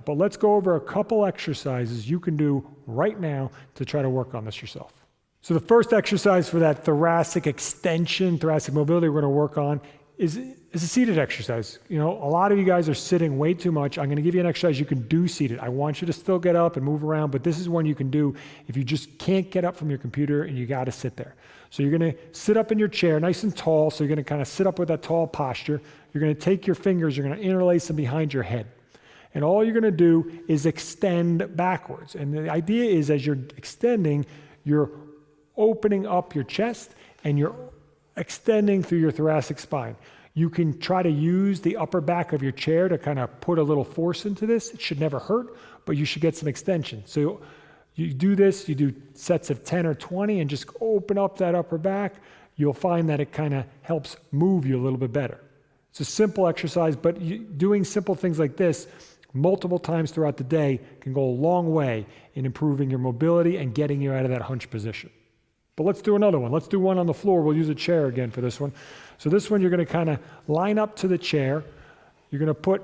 But let's go over a couple exercises you can do right now to try to work on this yourself. So the first exercise for that thoracic extension, thoracic mobility we're going to work on is a seated exercise. You know, a lot of you guys are sitting way too much. I'm going to give you an exercise you can do seated. I want you to still get up and move around, but this is one you can do if you just can't get up from your computer and you got to sit there. So you're going to sit up in your chair nice and tall. So you're going to kind of sit up with that tall posture. You're going to take your fingers, you're going to interlace them behind your head. And all you're going to do is extend backwards. And the idea is as you're extending, you're opening up your chest and you're extending through your thoracic spine. You can try to use the upper back of your chair to kind of put a little force into this. It should never hurt, but you should get some extension. So you do this, you do sets of 10 or 20 and just open up that upper back. You'll find that it kind of helps move you a little bit better. It's a simple exercise, but doing simple things like this multiple times throughout the day can go a long way in improving your mobility and getting you out of that hunch position. But let's do another one. Let's do one on the floor. We'll use a chair again for this one. So this one, you're going to kind of line up to the chair. You're going to put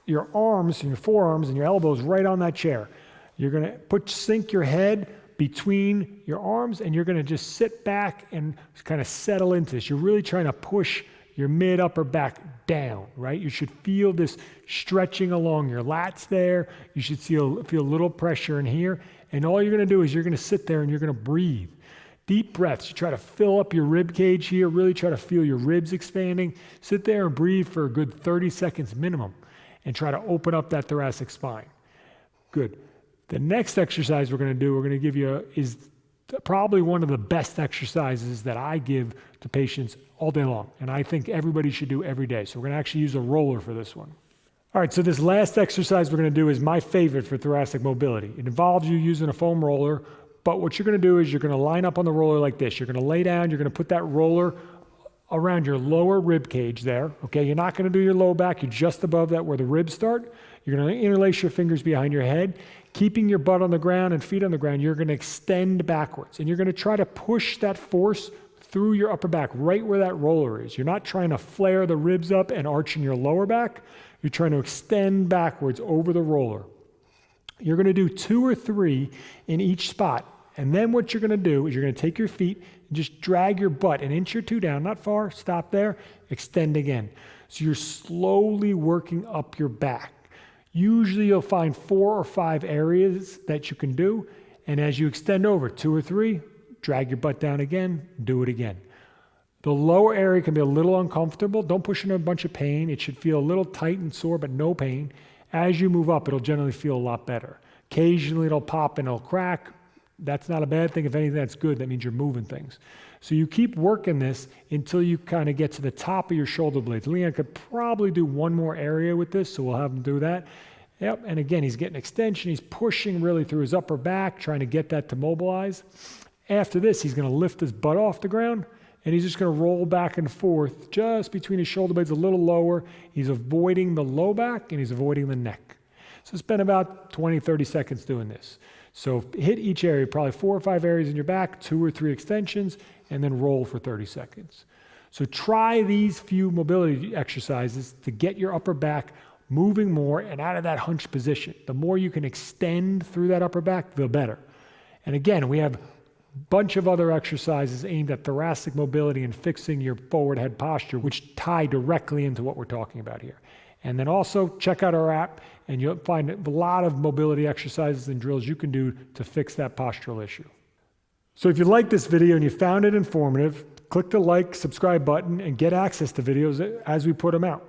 your arms, your forearms and your elbows right on that chair. You're going to sink your head between your arms and you're going to just sit back and kind of settle into this. You're really trying to push your mid-upper back down, right? You should feel this stretching along your lats there. You should feel a little pressure in here. And all you're going to do is you're going to sit there and you're going to breathe. Deep breaths. You try to fill up your rib cage here. Really try to feel your ribs expanding. Sit there and breathe for a good 30 seconds minimum and try to open up that thoracic spine. Good. The next exercise we're going to give you is probably one of the best exercises that I give to patients all day long. And I think everybody should do every day. So we're going to actually use a roller for this one. All right, so this last exercise we're going to do is my favorite for thoracic mobility. It involves you using a foam roller, but what you're going to do is you're going to line up on the roller like this. You're going to lay down, you're going to put that roller around your lower rib cage there, okay? You're not going to do your low back, you're just above that where the ribs start. You're going to interlace your fingers behind your head, keeping your butt on the ground and feet on the ground. You're going to extend backwards, and you're going to try to push that force through your upper back, right where that roller is. You're not trying to flare the ribs up and arching your lower back. You're trying to extend backwards over the roller. You're going to do 2 or 3 in each spot. And then what you're going to do is you're going to take your feet and just drag your butt an inch or 2 down, not far, stop there, extend again. So you're slowly working up your back. Usually you'll find 4 or 5 areas that you can do. And as you extend over 2 or 3, drag your butt down again, do it again. The lower area can be a little uncomfortable. Don't push into a bunch of pain. It should feel a little tight and sore, but no pain. As you move up, it'll generally feel a lot better. Occasionally it'll pop and it'll crack. That's not a bad thing. If anything, that's good. That means you're moving things. So you keep working this until you kind of get to the top of your shoulder blades. Leon could probably do one more area with this, so we'll have him do that. Yep, and again, he's getting extension. He's pushing really through his upper back, trying to get that to mobilize. After this, he's going to lift his butt off the ground, and he's just going to roll back and forth just between his shoulder blades a little lower. He's avoiding the low back, and he's avoiding the neck. So spend about 20, 30 seconds doing this. So hit each area, probably 4 or 5 areas in your back, 2 or 3 extensions, and then roll for 30 seconds. So try these few mobility exercises to get your upper back moving more and out of that hunched position. The more you can extend through that upper back, the better. And again, we have a bunch of other exercises aimed at thoracic mobility and fixing your forward head posture, which tie directly into what we're talking about here. And then also check out our app, and you'll find a lot of mobility exercises and drills you can do to fix that postural issue. So if you like this video and you found it informative, click the like, subscribe button, and get access to videos as we put them out.